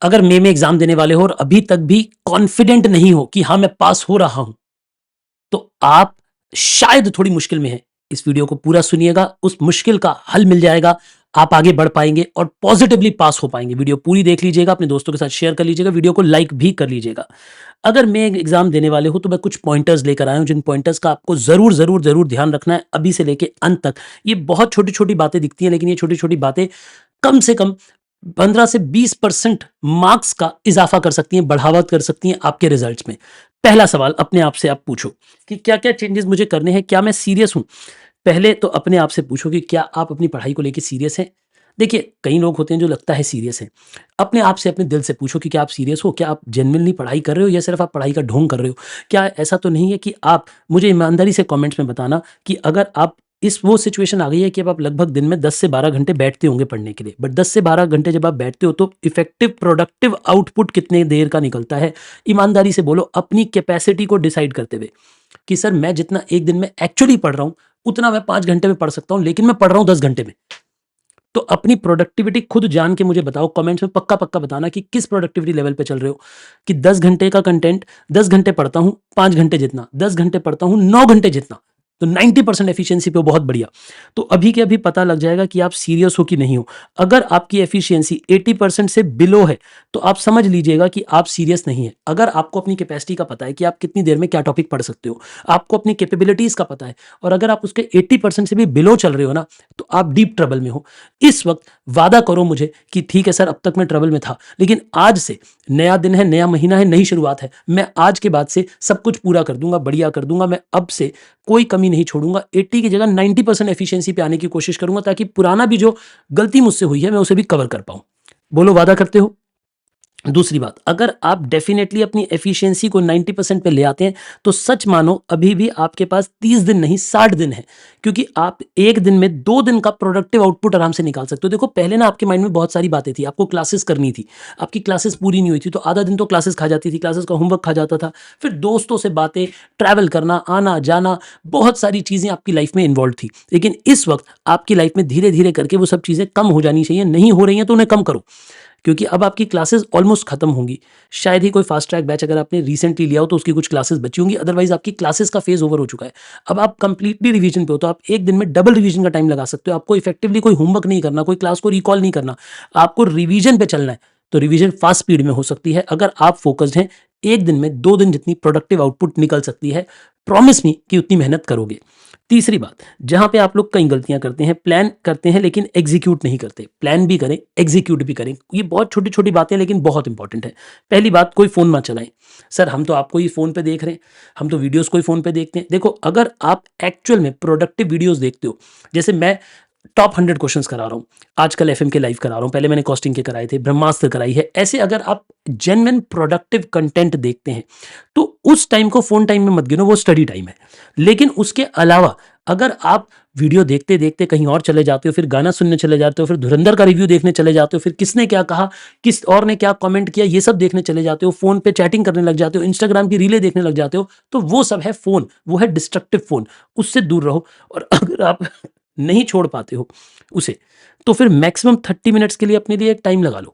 अगर मई में एग्जाम देने वाले हो और अभी तक भी कॉन्फिडेंट नहीं हो कि हाँ मैं पास हो रहा हूं, तो आप शायद थोड़ी मुश्किल में हैं। इस वीडियो को पूरा सुनिएगा, उस मुश्किल का हल मिल जाएगा, आप आगे बढ़ पाएंगे और पॉजिटिवली पास हो पाएंगे। वीडियो पूरी देख लीजिएगा, अपने दोस्तों के साथ शेयर कर लीजिएगा, वीडियो को लाइक भी कर लीजिएगा। अगर मैं एग्जाम देने वाले हो तो मैं कुछ पॉइंटर्स लेकर आया हूं, जिन पॉइंटर्स का आपको जरूर जरूर जरूर ध्यान रखना है अभी से लेके अंत तक। ये बहुत छोटी छोटी बातें दिखती हैं, लेकिन ये छोटी छोटी बातें कम से कम 15 से 20% मार्क्स का इजाफा कर सकती हैं, बढ़ावा कर सकती हैं आपके रिजल्ट्स में। पहला सवाल अपने आप से आप पूछो कि क्या क्या चेंजेस मुझे करने हैं, क्या मैं सीरियस हूं। पहले तो अपने आप से पूछो कि क्या आप अपनी पढ़ाई को लेकर सीरियस हैं। देखिए, कई लोग होते हैं जो लगता है सीरियस है। अपने आप से अपने दिल से पूछो कि क्या आप सीरियस हो, क्या आप जेन्युइनली पढ़ाई कर रहे हो या सिर्फ आप पढ़ाई का ढोंग कर रहे हो। क्या ऐसा तो नहीं है कि आप, मुझे ईमानदारी से कमेंट्स में बताना कि अगर आप, इस वो सिचुएशन आ गई है कि अब आप लगभग दिन में 10 से 12 घंटे बैठते होंगे पढ़ने के लिए, बट 10 से 12 घंटे जब आप बैठते हो तो इफेक्टिव प्रोडक्टिव आउटपुट कितने देर का निकलता है। ईमानदारी से बोलो, अपनी कैपेसिटी को डिसाइड करते हुए कि सर मैं जितना एक दिन में एक्चुअली पढ़ रहा हूं उतना मैं 5 घंटे में पढ़ सकता हूं, लेकिन मैं पढ़ रहा हूं 10 घंटे में। तो अपनी प्रोडक्टिविटी खुद जान के मुझे बताओ, कमेंट्स में पक्का पक्का बताना कि किस प्रोडक्टिविटी लेवल पे चल रहे हो। कि 10 घंटे का कंटेंट, 10 घंटे पढ़ता हूं 5 घंटे जितना, 10 घंटे पढ़ता हूं 9 घंटे जितना, तो 90% एफिशिएंसी पे बहुत बढ़िया। तो अभी के अभी पता लग जाएगा कि आप सीरियस हो कि नहीं हो। अगर आपकी एफिशिएंसी 80% से बिलो है तो आप समझ लीजिएगा कि आप सीरियस नहीं है। अगर आपको अपनी कैपेसिटी का पता है कि आप कितनी देर में क्या टॉपिक पढ़ सकते हो, आपको अपनी कैपेबिलिटीज का पता है, और अगर आप उसके 80% से भी बिलो चल रहे हो ना, तो आप डीप ट्रबल में हो। इस वक्त वादा करो मुझे कि ठीक है सर, अब तक मैं ट्रबल में था, लेकिन आज से नया दिन है, नया महीना है, नई शुरुआत है, मैं आज के बाद से सब कुछ पूरा कर दूंगा, बढ़िया कर दूंगा। मैं अब से कोई कमी नहीं छोड़ूंगा, 80 की जगह 90% एफिशिएंसी पे आने की कोशिश करूंगा, ताकि पुराना भी जो गलती मुझसे हुई है मैं उसे भी कवर कर पाऊं। बोलो, वादा करते हो। दूसरी बात, अगर आप डेफिनेटली अपनी एफिशिएंसी को 90% पे ले आते हैं, तो सच मानो अभी भी आपके पास 30 दिन नहीं 60 दिन है, क्योंकि आप एक दिन में 2 दिन का प्रोडक्टिव आउटपुट आराम से निकाल सकते हो। देखो, पहले ना आपके माइंड में बहुत सारी बातें थी, आपको क्लासेस करनी थी, आपकी क्लासेस पूरी नहीं हुई थी, तो आधा दिन तो क्लासेस खा जाती थी, क्लासेस का होमवर्क खा जाता था, फिर दोस्तों से बातें, ट्रैवल करना, आना जाना, बहुत सारी चीजें आपकी लाइफ में इन्वॉल्व थी। लेकिन इस वक्त आपकी लाइफ में धीरे धीरे करके वो सब चीजें कम हो जानी चाहिए, नहीं हो रही हैं तो उन्हें कम करो, क्योंकि अब आपकी क्लासेस ऑलमोस्ट खत्म होंगी। शायद ही कोई फास्ट ट्रैक बैच अगर आपने रिसेंटली लिया हो तो उसकी कुछ क्लासेस बची होंगी, अदरवाइज आपकी क्लासेस का फेज ओवर हो चुका है। अब आप कंप्लीटली रिवीजन पे हो, तो आप एक दिन में डबल रिवीजन का टाइम लगा सकते हो। आपको इफेक्टिवली कोई होमवर्क नहीं करना, कोई क्लास को रिकॉल नहीं करना, आपको रिवीजन पे चलना है। तो रिवीजन फास्ट स्पीड में हो सकती है अगर आप फोकस्ड हैं। एक दिन में 2 दिन जितनी प्रोडक्टिव आउटपुट निकल सकती है, प्रॉमिस मी कि उतनी मेहनत करोगे। तीसरी बात, जहां पे आप लोग कई गलतियां करते हैं, प्लान करते हैं लेकिन एग्जीक्यूट नहीं करते। प्लान भी करें, एग्जीक्यूट भी करें, ये बहुत छोटी छोटी बातें लेकिन बहुत इंपॉर्टेंट है। पहली बात, कोई फोन मत चलाएं। सर हम तो आपको ही फोन पे देख रहे हैं, हम तो वीडियोस को ही फोन पे देखते हैं। देखो, अगर आप एक्चुअल में प्रोडक्टिव वीडियोस देखते हो, जैसे मैं टॉप 100 क्वेश्चंस करा रहा हूँ, आजकल एफएम के लाइव करा रहा हूँ, पहले मैंने कॉस्टिंग के कराए थे, ब्रह्मास्त्र कराई है, ऐसे अगर आप जेन्युइन प्रोडक्टिव कंटेंट देखते हैं तो उस टाइम को फोन टाइम में मत गिनो, वो स्टडी टाइम है। लेकिन उसके अलावा अगर आप वीडियो देखते देखते कहीं और चले जाते हो, फिर गाना सुनने चले जाते हो, फिर धुरंधर का रिव्यू देखने चले जाते हो, फिर किसने क्या कहा, किस और ने क्या कमेंट किया, ये सब देखने चले जाते हो, फोन पे चैटिंग करने लग जाते हो, इंस्टाग्राम की रीलें देखने लग जाते हो, तो वो सब है फोन, वो है डिस्ट्रक्टिव फोन, उससे दूर रहो। और अगर आप नहीं छोड़ पाते हो उसे, तो फिर मैक्सिमम 30 मिनट्स के लिए अपने लिए एक टाइम लगा लो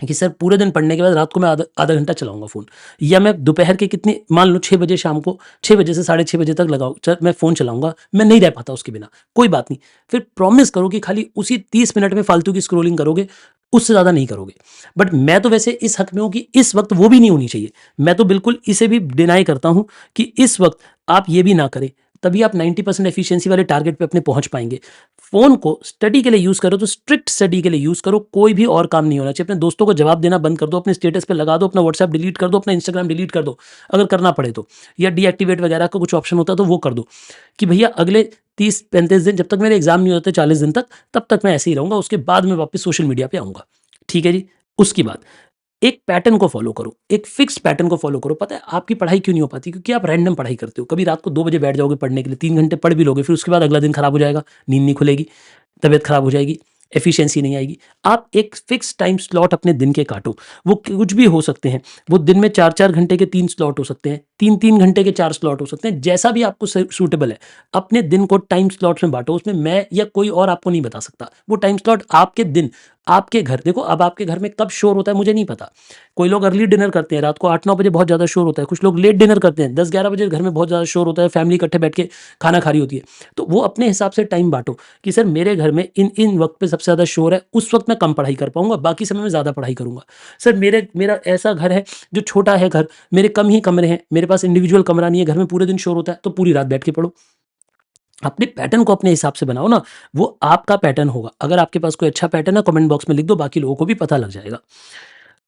कि सर पूरे दिन पढ़ने के बाद रात को मैं आधा आधा घंटा चलाऊंगा फ़ोन, या मैं दोपहर के कितनी, मान लो 6 बजे, शाम को 6 बजे से 6:30 बजे तक लगाओ, चल मैं फ़ोन चलाऊंगा, मैं नहीं रह पाता उसके बिना, कोई बात नहीं। फिर प्रॉमिस करो कि खाली उसी 30 मिनट में फालतू की स्क्रोलिंग करोगे, उससे ज़्यादा नहीं करोगे। बट मैं तो वैसे इस हक में हूँ कि इस वक्त वो भी नहीं होनी चाहिए। मैं तो बिल्कुल इसे भी डिनाई करता हूँ कि इस वक्त आप ये भी ना करें, तभी आप 90% एफिशिएंसी वाले टारगेट पे अपने पहुंच पाएंगे। फोन को स्टडी के लिए यूज करो तो स्ट्रिक्ट स्टडी के लिए यूज करो, कोई भी और काम नहीं होना चाहिए। अपने दोस्तों को जवाब देना बंद कर दो, अपने स्टेटस पे लगा दो, अपना व्हाट्सएप डिलीट कर दो, अपना इंस्टाग्राम डिलीट कर दो अगर करना पड़े तो, या डीएक्टिवेट वगैरह का कुछ ऑप्शन होता है तो वो कर दो कि भैया अगले 30-35 दिन, जब तक मेरे एग्जाम नहीं होते 40 दिन तक, तब तक मैं ऐसे ही रहूंगा, उसके बाद मैं वापस सोशल मीडिया पे आऊंगा। ठीक है जी। उसकी बात, एक पैटर्न को फॉलो करो, एक फिक्स पैटर्न को फॉलो करो। पता है आपकी पढ़ाई क्यों नहीं हो पाती? क्योंकि आप रैंडम पढ़ाई करते हो। कभी रात को 2 बजे बैठ जाओगे पढ़ने के लिए, 3 घंटे पढ़ भी लोगे, फिर उसके बाद अगला दिन खराब हो जाएगा, नींद नहीं खुलेगी, तबीयत खराब हो जाएगी, एफिशिएंसी नहीं आएगी। आप एक फिक्स टाइम स्लॉट अपने दिन के काटो, वो कुछ भी हो सकते हैं। वो दिन में 4-4 घंटे के 3 स्लॉट हो सकते हैं, 3-3 घंटे के 4 स्लॉट हो सकते हैं, जैसा भी आपको सूटेबल है। अपने दिन को टाइम स्लॉट्स में बांटो, उसमें मैं या कोई और आपको नहीं बता सकता। वो टाइम स्लॉट आपके दिन, आपके घर देखो, अब आपके घर में कब शोर होता है मुझे नहीं पता। कोई लोग अर्ली डिनर करते हैं, रात को 8-9 बजे बहुत ज़्यादा शोर होता है, कुछ लोग लेट डिनर करते हैं, 10-11 बजे घर में बहुत ज़्यादा शोर होता है, फैमिली इकट्ठे बैठ के खाना खा रही होती है। तो वो अपने हिसाब से टाइम बाँटो कि सर मेरे घर में इन वक़्त पे सबसे ज़्यादा शोर है, उस वक़्त मैं कम पढ़ाई कर पाऊँगा, बाकी समय में ज़्यादा पढ़ाई करूँगा। सर मेरा ऐसा घर है जो छोटा है घर, मेरे कम ही कमरे हैं, मेरे पास इंडिविजुअल कमरा नहीं है, घर में पूरे दिन शोर होता है, तो पूरी रात बैठ के पढ़ो। अपने पैटर्न को अपने हिसाब से बनाओ ना, वो आपका पैटर्न होगा। अगर आपके पास कोई अच्छा पैटर्न है कमेंट बॉक्स में लिख दो, बाकी लोगों को भी पता लग जाएगा।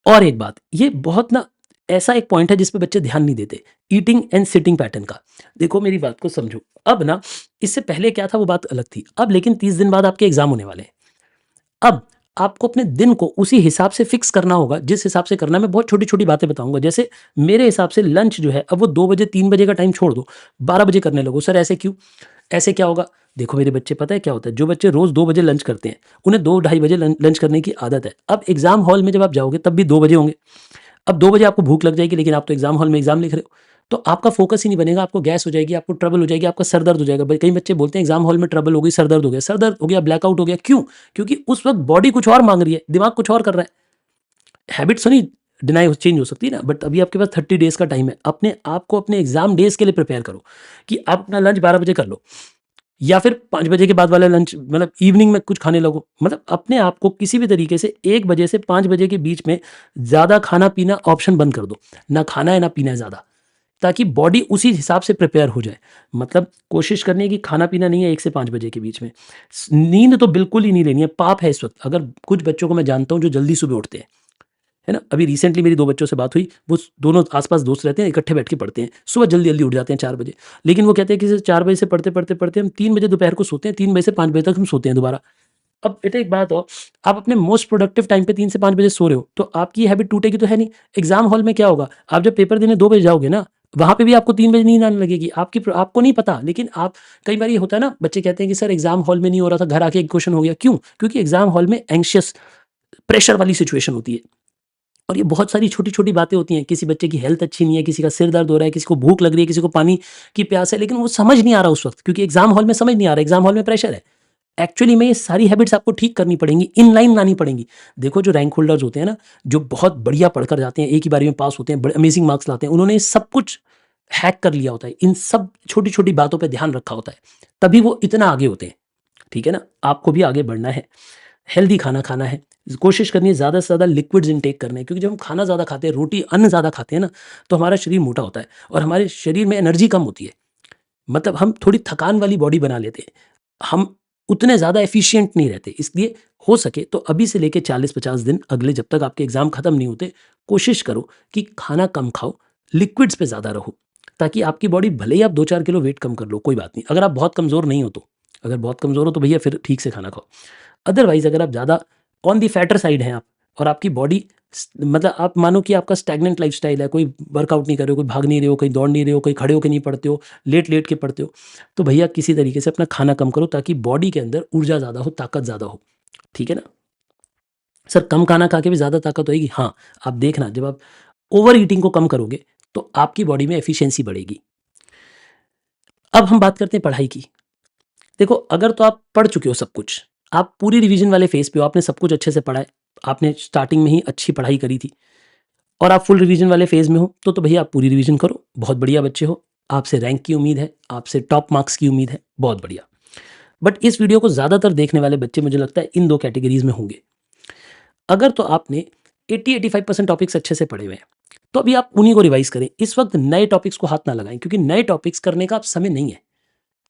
और एक बात, ये बहुत ना ऐसा एक पॉइंट है जिस पे बच्चे ध्यान नहीं देते, ईटिंग एंड सिटिंग पैटर्न का। देखो मेरी बात को समझो, अब ना इससे पहले क्या था वो बात अलग थी, अब लेकिन 30 दिन बाद आपके एग्जाम होने वाले हैं। अब आपको अपने दिन को उसी हिसाब से फिक्स करना होगा जिस हिसाब से करना है। मैं बहुत छोटी-छोटी बातें बताऊँगा, जैसे मेरे हिसाब से लंच जो है अब वो 2 बजे 3 बजे का टाइम छोड़ दो, 12 बजे करने लगो। सर ऐसे क्यों? ऐसे क्या होगा? देखो मेरे बच्चे, पता है क्या होता है, जो बच्चे रोज़ 2 बजे लंच करते हैं, उन्हें 2 ढाई बजे लंच करने की आदत है। अब एग्ज़ाम हॉल में जब आप जाओगे तब भी 2 बजे होंगे। अब 2 बजे आपको भूख लग जाएगी, लेकिन आप तो एग्ज़ाम हॉल में एग्ज़ाम लिख रहे हो, तो आपका फ़ोकस ही नहीं बनेगा, आपको गैस हो जाएगी, आपको ट्रबल हो जाएगी, आपका सर दर्द हो जाएगा। ब कई बच्चे बोलते हैं एग्ज़ाम हॉल में ट्रबल हो गई, सर दर्द हो गया। सर दर्द हो गया, ब्लैकआउट हो गया, क्यों? क्योंकि उस वक़्त बॉडी कुछ और माँग रही है, दिमाग कुछ और कर रहा है। हैबिट्स तो नहीं डिनाई चेंज हो सकती है ना, बट अभी आपके पास 30 डेज़ का टाइम है। अपने आप को अपने एग्ज़ाम डेज़ के लिए प्रिपेयर करो कि आप अपना लंच 12 बजे कर लो, या फिर 5 बजे के बाद वाला लंच, मतलब इवनिंग में कुछ खाने लगो। मतलब अपने आप को किसी भी तरीके से 1 बजे से 5 बजे के बीच में ज़्यादा खाना-पीना ऑप्शन बंद कर दो। ना खाना है, ना पीना है ज़्यादा, ताकि बॉडी उसी हिसाब से प्रिपेयर हो जाए। मतलब कोशिश करनी है कि खाना-पीना नहीं है 1 से 5 बजे के बीच में। नींद तो बिल्कुल ही नहीं लेनी है, पाप है इस वक़्त। अगर कुछ बच्चों को मैं जानता हूँ जो जल्दी सुबह उठते हैं, है ना? अभी रिसेंटली मेरी 2 बच्चों से बात हुई, वो दोनों आस-पास दोस्त रहते हैं, इकट्ठे बैठ के पढ़ते हैं। सुबह जल्दी-जल्दी उठ जाते हैं 4 बजे। लेकिन वो कहते हैं कि सर 4 बजे से पढ़ते हम 3 बजे दोपहर को सोते हैं, 3 बजे से 5 बजे तक हम सोते हैं दोबारा। अब बेटा एक बात और, आप अपने मोस्ट प्रोडक्टिव टाइम पे 3 से 5 बजे सो रहे हो, तो आपकी ये हैबिट टूटेगी तो है नहीं। एग्ज़ाम हॉल में क्या होगा, आप जब पेपर देने 2 बजे जाओगे ना, वहाँ पे भी आपको 3 बजे नींद आने लगेगी। आपको नहीं पता, लेकिन आप, कई बार ये होता है ना, बच्चे कहते हैं कि सर एग्ज़ाम हॉल में नहीं हो रहा था, घर आके एक क्वेश्चन हो गया। क्यों? क्योंकि एग्ज़ाम हॉल में एंग्ज़ियस, प्रेशर वाली सिचुएशन होती है। और ये बहुत सारी छोटी-छोटी बातें होती हैं, किसी बच्चे की हेल्थ अच्छी नहीं है, किसी का सिर दर्द हो रहा है, किसी को भूख लग रही है, किसी को पानी की प्यास है, लेकिन वो समझ नहीं आ रहा उस वक़्त, क्योंकि एग्ज़ाम हॉल में समझ नहीं आ रहा, एग्ज़ाम हॉल में प्रेशर है। एक्चुअली में ये सारी हैबिट्स आपको ठीक करनी पड़ेंगी, इन लाइन लानी पड़ेंगी। देखो जो रैंक होल्डर्स होते हैं ना, जो बहुत बढ़िया पढ़कर जाते हैं, एक ही बारी में पास होते हैं, बड़े अमेजिंग मार्क्स लाते हैं, उन्होंने ये सब कुछ हैक कर लिया होता है, इन सब छोटी-छोटी बातों पे ध्यान रखा होता है, तभी वो इतना आगे होते हैं, ठीक है ना? आपको भी आगे बढ़ना है, हेल्दी खाना खाना है, कोशिश करनी है ज़्यादा से ज़्यादा लिक्विड्स इनटेक करने हैं, क्योंकि जब हम खाना ज़्यादा खाते हैं, रोटी, अन्न ज़्यादा खाते हैं ना, तो हमारा शरीर मोटा होता है और हमारे शरीर में एनर्जी कम होती है। मतलब हम थोड़ी थकान वाली बॉडी बना लेते हैं। हम उतने ज़्यादा एफिशिएंट नहीं रहते। इसलिए हो सके तो अभी से लेके 40-50 दिन अगले, जब तक आपके एग्ज़ाम खत्म नहीं होते, कोशिश करो कि खाना कम खाओ, लिक्विड्स पे ज़्यादा रहो, ताकि आपकी बॉडी, भले ही आप 2-4 किलो वेट कम कर लो, कोई बात नहीं। अगर आप बहुत कमज़ोर नहीं हो तो, अगर बहुत कमज़ोर हो तो भैया फिर ठीक से खाना खाओ। अदरवाइज़ अगर आप ज़्यादा ऑन द फैटर साइड हैं आप, और आपकी बॉडी मतलब आप मानो कि आपका स्टैग्नेंट लाइफ़स्टाइल है, कोई वर्कआउट नहीं कर रहे हो, कोई भाग नहीं रहे हो, कहीं दौड़ नहीं रहे हो, कहीं खड़े होके नहीं पढ़ते हो, लेट-लेट के पढ़ते हो, तो भैया किसी तरीके से अपना खाना कम करो, ताकि बॉडी के अंदर ऊर्जा ज़्यादा हो, ताकत ज़्यादा हो, ठीक है ना? सर कम खाना खा के भी ज़्यादा ताकत होएगी? हाँ, आप देखना, जब आप ओवर ईटिंग को कम करोगे, तो आपकी बॉडी में एफिशिएंसी बढ़ेगी। अब हम बात करते हैं पढ़ाई की। देखो, अगर तो आप पढ़ चुके हो सब कुछ, आप पूरी रिवीजन वाले फेज़ पे हो, आपने सब कुछ अच्छे से पढ़ा है, आपने स्टार्टिंग में ही अच्छी पढ़ाई करी थी और आप फुल रिवीजन वाले फेज़ में हो, तो भैया आप पूरी रिवीजन करो, बहुत बढ़िया बच्चे हो, आपसे रैंक की उम्मीद है, आपसे टॉप मार्क्स की उम्मीद है, बहुत बढ़िया। बट इस वीडियो को ज़्यादातर देखने वाले बच्चे मुझे लगता है इन 2 कैटेगरीज़ में होंगे। अगर तो आपने 80-85% टॉपिक्स अच्छे से पढ़े हुए हैं, तो अभी आप उन्हीं को रिवाइज़ करें। इस वक़्त नए टॉपिक्स को हाथ ना लगाएँ, क्योंकि नए टॉपिक्स करने का अब समय नहीं है।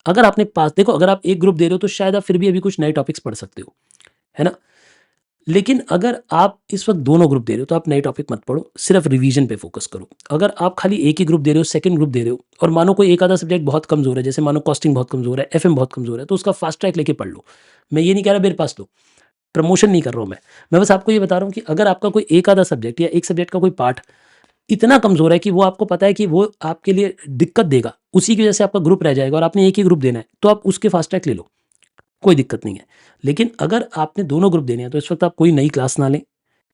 अगर आपने पास, देखो अगर आप एक ग्रुप दे रहे हो तो शायद आप फिर भी अभी कुछ नए टॉपिक्स पढ़ सकते हो, है ना? लेकिन अगर आप इस वक़्त दोनों ग्रुप दे रहे हो, तो आप नए टॉपिक मत पढ़ो, सिर्फ़ रिवीजन पे फ़ोकस करो। अगर आप खाली एक ही ग्रुप दे रहे हो, सेकंड ग्रुप दे रहे हो, और मानो कोई एक आधा सब्जेक्ट बहुत कमज़ोर है, जैसे मानो कॉस्टिंग बहुत कमज़ोर है, एफएम बहुत कमज़ोर है, तो उसका फास्ट ट्रैक लेके पढ़ लो। मैं ये नहीं कह रहा मेरे पास लो, प्रमोशन नहीं कर रहा हूँ मैं। मैं बस आपको ये बता रहा हूँ कि अगर आपका कोई एक आधा सब्जेक्ट या एक सब्जेक्ट का कोई पार्ट इतना कमज़ोर है कि वो आपको पता है कि वो आपके लिए दिक्कत देगा, उसी की वजह से आपका ग्रुप रह जाएगा और आपने एक ही ग्रुप देना है, तो आप उसके फास्ट ट्रैक ले लो, कोई दिक्कत नहीं है। लेकिन अगर आपने दोनों ग्रुप देने हैं, तो इस वक़्त आप कोई नई क्लास ना लें,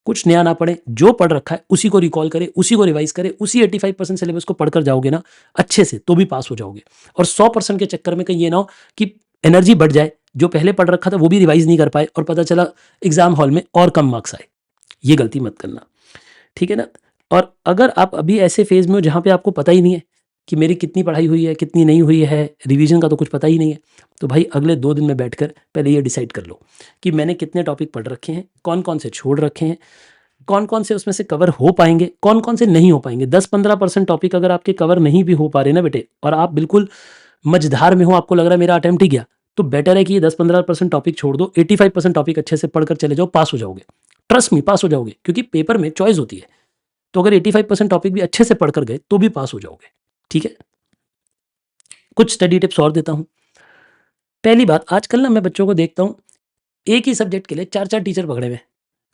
कुछ नया ना पढ़ें, जो पढ़ रखा है उसी को रिकॉल करें, उसी को रिवाइज़ करें, उसी 85% सिलेबस को पढ़कर जाओगे ना अच्छे से, तो भी पास हो जाओगे। और 100% के चक्कर में कहीं ये ना हो कि एनर्जी बढ़ जाए, जो पहले पढ़ रखा था वो भी रिवाइज नहीं कर पाए और पता चला एग्जाम हॉल में और कम मार्क्स आए। ये गलती मत करना, ठीक है ना। और अगर आप अभी ऐसे फेज में हो जहाँ पे आपको पता ही नहीं है कि मेरी कितनी पढ़ाई हुई है कितनी नहीं हुई है, रिवीजन का तो कुछ पता ही नहीं है, तो भाई अगले 2 दिन में बैठकर पहले ये डिसाइड कर लो कि मैंने कितने टॉपिक पढ़ रखे हैं, कौन कौन से छोड़ रखे हैं, कौन कौन से उसमें से कवर हो पाएंगे, कौन कौन से नहीं हो पाएंगे। 10-15% टॉपिक अगर आपके कवर नहीं भी हो पा रहे ना बेटे, और आप बिल्कुल मझधार में हो, आपको लग रहा है मेरा अटेम्प्ट ही गया, तो बेटर है कि ये 10-15% टॉपिक छोड़ दो, 85% टॉपिक अच्छे से पढ़कर चले जाओ, पास हो जाओगे। ट्रस्ट मी, पास हो जाओगे, क्योंकि पेपर में चॉइस होती है। तो अगर 85% टॉपिक भी अच्छे से पढ़कर गए तो भी पास हो जाओगे, ठीक है। कुछ स्टडी टिप्स और देता हूं। पहली बात, आजकल ना मैं बच्चों को देखता हूं एक ही सब्जेक्ट के लिए 4-4 टीचर पकड़े हुए।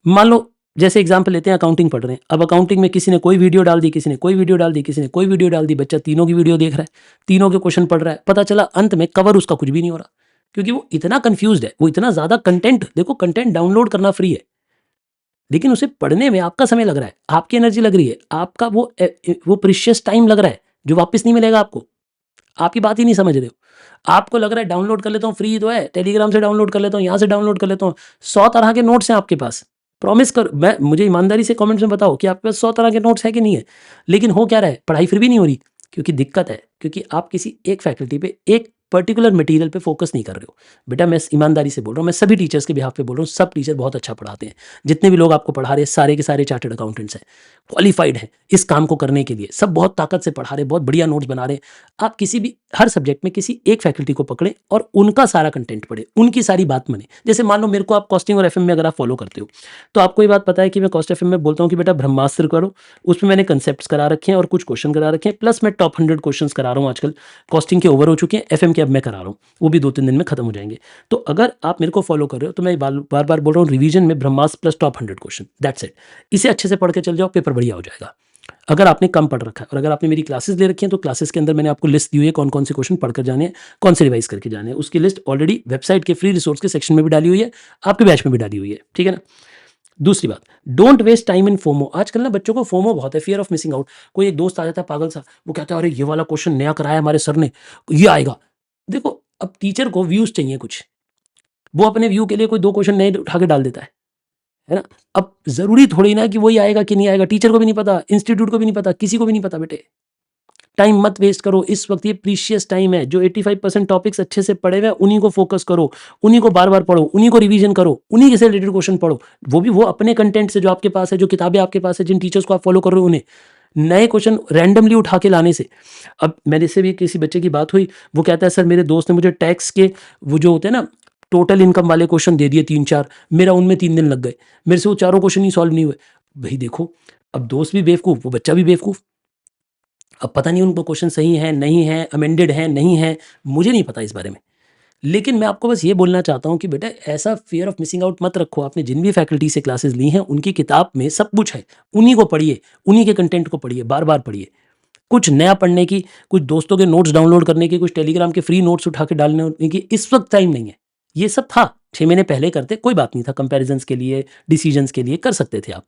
मान लो जैसे एग्जाम्पल लेते हैं, अकाउंटिंग पढ़ रहे हैं, अब अकाउंटिंग में किसी ने कोई वीडियो डाल दी, किसी ने कोई वीडियो डाल दी, किसी ने कोई वीडियो डाल दी, बच्चा तीनों की वीडियो देख रहा है, तीनों के क्वेश्चन पढ़ रहा है, पता चला अंत में कवर उसका कुछ भी नहीं हो रहा, क्योंकि वो इतना कंफ्यूज्ड है, वो इतना ज्यादा कंटेंट, देखो कंटेंट डाउनलोड करना फ्री है, लेकिन उसे पढ़ने में आपका समय लग रहा है, आपकी एनर्जी लग रही है, आपका वो प्रीशियस टाइम लग रहा है जो वापस नहीं मिलेगा आपको। आपकी बात ही नहीं समझ रहे हो। आपको लग रहा है डाउनलोड कर लेता हूँ, फ्री तो है, टेलीग्राम से डाउनलोड कर लेता हूँ, यहाँ से डाउनलोड कर लेता हूँ, 100 तरह के नोट्स हैं आपके पास। प्रॉमिस कर, मैं मुझे ईमानदारी से कमेंट्स में बताओ कि आपके पास 100 तरह के नोट्स है कि नहीं है, लेकिन हो क्या रहा है, पढ़ाई फिर भी नहीं हो रही, क्योंकि दिक्कत है, क्योंकि आप किसी एक फैकल्टी पे, एक पर्टिकुलर मटेरियल पे फोकस नहीं कर रहे हो। बेटा मैं ईमानदारी से बोल रहा हूँ, मैं सभी टीचर्स के बिहाफ पे बोल रहा हूँ, सब टीचर बहुत अच्छा पढ़ाते हैं, जितने भी लोग आपको पढ़ा रहे हैं सारे के सारे चार्टर्ड अकाउंटेंट्स हैं, क्वालिफाइड हैं इस काम को करने के लिए, सब बहुत ताकत से पढ़ा रहे हैं, बहुत बढ़िया नोट्स बना रहे हैं। आप किसी भी हर सब्जेक्ट में किसी एक फैकल्टी को पकड़ें और उनका सारा कंटेंट पढ़े, उनकी सारी बात माने। जैसे मान लो मेरे को आप कॉस्टिंग और एफएम में अगर आप फॉलो करते हो, तो आपको ये बात पता है कि मैं कॉस्ट एफएम में बोलता हूँ कि बेटा ब्रह्मास्त्र करो, उसमें मैंने कंसेप्ट्स करा रखे हैं और कुछ क्वेश्चन करा रखे हैं, प्लस मैं टॉप 100 क्वेश्चन करा रहा हूँ। आजकल कॉस्टिंग के ओवर हो चुके हैं, एफएम के अब मैं करा रहा हूँ, वो भी 2-3 दिन में खत्म हो जाएंगे। तो अगर आप मेरे को फॉलो कर रहे हो तो मैं बार बार बोल रहा हूँ, रिवीजन में Brahmastra plus top 100 question, that's it. इसे अच्छे से पढ़ के चल जाओ, पेपर बढ़िया हो जाएगा। अगर आपने कम पढ़ रखा है और अगर आपने मेरी क्लासेस ले रखी हैं, तो क्लासेस के अंदर मैंने आपको लिस्ट दी हुई है कौन कौन से क्वेश्चन पढ़कर जाने हैं, कौन से रिवाइज करके जाने हैं, उसकी लिस्ट ऑलरेडी वेबसाइट के फ्री रिसोर्स के सेक्शन में भी डाली हुई है, आपके बैच में भी डाली हुई है, ठीक है ना। दूसरी बात, don't waste time in FOMO. आजकल ना बच्चों को फोमो बहुत है, फियर ऑफ मिसिंग आउट। कोई एक दोस्त आ जाता है पागल सा, वो कहता है अरे ये वाला क्वेश्चन नया कराया हमारे सर ने, ये आएगा। देखो अब टीचर को व्यूज चाहिए कुछ, वो अपने व्यू के लिए कोई 2 क्वेश्चन नए उठा के डाल देता है ना। अब जरूरी थोड़ी ना कि वही आएगा कि नहीं आएगा, टीचर को भी नहीं पता, इंस्टीट्यूट को भी नहीं पता, किसी को भी नहीं पता। बेटे टाइम मत वेस्ट करो, इस वक्त ये प्रीशियस टाइम है। जो 85% टॉपिक्स अच्छे से पढ़े हुए उन्हीं को फोकस करो, उन्हीं को बार बार पढ़ो, उन्हीं को रिवीजन करो, उन्हीं से रिलेटेड क्वेश्चन पढ़ो, वो भी वो अपने कंटेंट से जो आपके पास है, जो किताबें आपके पास है, जिन टीचर्स को आप फॉलो कर रहे हो उन्हें। नए क्वेश्चन रैंडमली उठा के लाने से, अब मेरे से भी किसी बच्चे की बात हुई, वो कहता है सर मेरे दोस्त ने मुझे टैक्स के वो जो होते हैं ना टोटल इनकम वाले क्वेश्चन दे दिए 3-4, मेरा उनमें 3 दिन लग गए, मेरे से वो चारों क्वेश्चन ही सॉल्व नहीं हुए। भाई देखो, अब दोस्त भी बेवकूफ, वो बच्चा भी बेवकूफ। अब पता नहीं उनको क्वेश्चन सही है नहीं है, अमेंडेड है नहीं है, मुझे नहीं पता इस बारे में। लेकिन मैं आपको बस ये बोलना चाहता हूँ कि बेटा ऐसा फियर ऑफ मिसिंग आउट मत रखो। आपने जिन भी फैकल्टी से क्लासेस ली हैं उनकी किताब में सब कुछ है, उन्हीं को पढ़िए, उन्हीं के कंटेंट को पढ़िए, बार बार पढ़िए। कुछ नया पढ़ने की, कुछ दोस्तों के नोट्स डाउनलोड करने की, कुछ टेलीग्राम के फ्री नोट्स उठा के डालने की इस वक्त टाइम नहीं है। ये सब था 6 महीने पहले करते, कोई बात नहीं था, कंपैरिजंस के लिए, डिसीजंस के लिए कर सकते थे आप,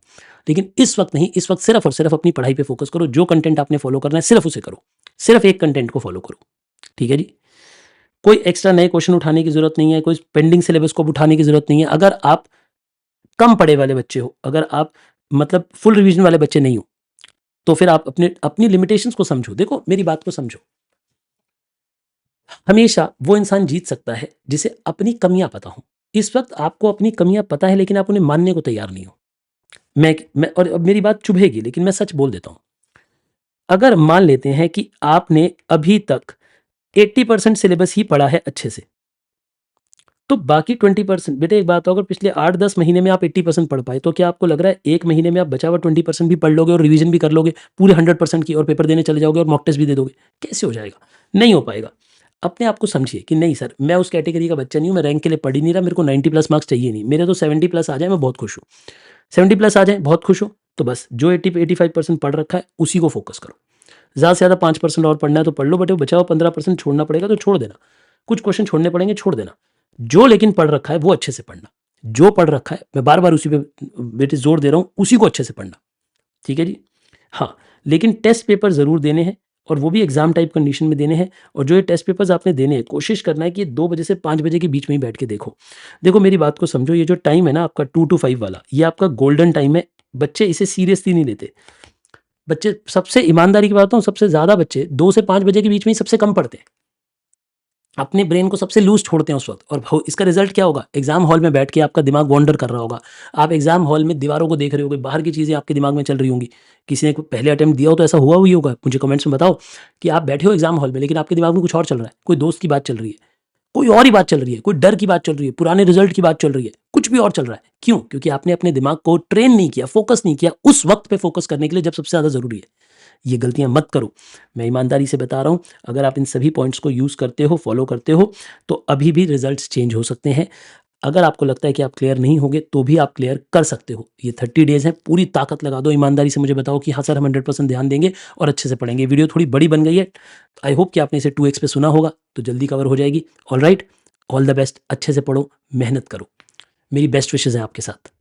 लेकिन इस वक्त नहीं। इस वक्त सिर्फ और सिर्फ अपनी पढ़ाई पे फोकस करो, जो कंटेंट आपने फॉलो करना है सिर्फ उसे करो, सिर्फ एक कंटेंट को फॉलो करो, ठीक है जी। कोई एक्स्ट्रा नए क्वेश्चन उठाने की जरूरत नहीं है, कोई पेंडिंग सिलेबस को उठाने की जरूरत नहीं है। अगर आप कम पढ़े वाले बच्चे हो, अगर आप मतलब फुल रिवीजन वाले बच्चे नहीं हो, तो फिर आप अपनी लिमिटेशंस को समझो। देखो मेरी बात को समझो, हमेशा वो इंसान जीत सकता है जिसे अपनी कमियां पता हो। इस वक्त आपको अपनी कमियां पता है, लेकिन आप उन्हें मानने को तैयार नहीं हो। मैं और अब मेरी बात चुभेगी, लेकिन मैं सच बोल देता हूं। अगर मान लेते हैं कि आपने अभी तक 80% सिलेबस ही पढ़ा है अच्छे से, तो बाकी 20%, बेटे एक बात हो, अगर पिछले 8-10 महीने में आप 80% पढ़ पाए, तो क्या आपको लग रहा है एक महीने में आप बचा हुआ 20% भी पढ़ लोगे और रिवीजन भी कर लोगे पूरे 100% की, और पेपर देने चले जाओगे और मॉक टेस्ट भी दे दोगे? कैसे हो जाएगा? नहीं हो पाएगा। अपने आप को समझिए कि नहीं सर, मैं उस कैटेगरी का बच्चा नहीं हूँ, मैं रैंक के लिए पढ़ ही नहीं रहा, मेरे को 90+ मार्क्स चाहिए नहीं, मेरे तो 70+ आ जाए मैं बहुत खुश हूँ। 70+ आ जाए बहुत खुश हो, तो बस जो 85% पढ़ रखा है उसी को फोकस करो। ज़्यादा से ज़्यादा 5% और पढ़ना है तो पढ़ लो, बटे बचा हुआ 15% छोड़ना पड़ेगा तो छोड़ देना, कुछ क्वेश्चन छोड़ने पड़ेंगे, छोड़ देना। जो लेकिन पढ़ रखा है वो अच्छे से पढ़ना, जो पढ़ रखा है, मैं बार बार उसी पे बेटे जोर दे रहा हूँ, उसी को अच्छे से पढ़ना, ठीक है जी। हाँ, लेकिन टेस्ट पेपर ज़रूर देने हैं, और वो भी एग्जाम टाइप कंडीशन में देने हैं। और जो ये टेस्ट पेपर्स आपने देने हैं, कोशिश करना है कि 2 बजे से 5 बजे के बीच में ही बैठ के देखो। देखो मेरी बात को समझो, ये जो टाइम है ना आपका 2 टू 5 वाला, ये आपका गोल्डन टाइम है। बच्चे इसे सीरियसली नहीं लेते। बच्चे, सबसे ईमानदारी की बात बताऊं, सबसे ज़्यादा बच्चे 2 से 5 बजे के बीच में ही सबसे कम पढ़ते हैं। अपने ब्रेन को सबसे लूज छोड़ते हैं उस वक्त। और इसका रिजल्ट क्या होगा? एग्जाम हॉल में बैठ के आपका दिमाग वॉन्डर कर रहा होगा। आप एग्जाम हॉल में दीवारों को देख रहे होगे, बाहर की चीज़ें आपके दिमाग में चल रही होंगी। किसी ने पहले अटेम्प्ट दिया हो तो ऐसा हुआ हुई होगा, मुझे कमेंट्स में बताओ कि आप बैठे हो एग्जाम हॉल में लेकिन आपके दिमाग में कुछ और चल रहा है। कोई दोस्त की बात चल रही है, कोई और ही बात चल रही है, कोई डर की बात चल रही है, पुराने रिजल्ट की बात चल रही है, कुछ भी और चल रहा है। क्यों? क्योंकि आपने अपने दिमाग को ट्रेन नहीं किया, फोकस नहीं किया उस वक्त पे फोकस करने के लिए जब सबसे ज़्यादा ज़रूरी है। ये गलतियां मत करो। मैं ईमानदारी से बता रहा हूं, अगर आप इन सभी पॉइंट्स को यूज़ करते हो, फॉलो करते हो, तो अभी भी रिजल्ट्स चेंज हो सकते हैं। अगर आपको लगता है कि आप क्लियर नहीं होगे तो भी आप क्लियर कर सकते हो। ये 30 डेज़ हैं, पूरी ताकत लगा दो। ईमानदारी से मुझे बताओ कि हाँ सर, हम 100% ध्यान देंगे और अच्छे से पढ़ेंगे। वीडियो थोड़ी बड़ी बन गई है, आई होप कि आपने इसे 2x पे सुना होगा तो जल्दी कवर हो जाएगी। All right, all the best, अच्छे से पढ़ो, मेहनत करो। मेरी बेस्ट विशेज़ हैं आपके साथ।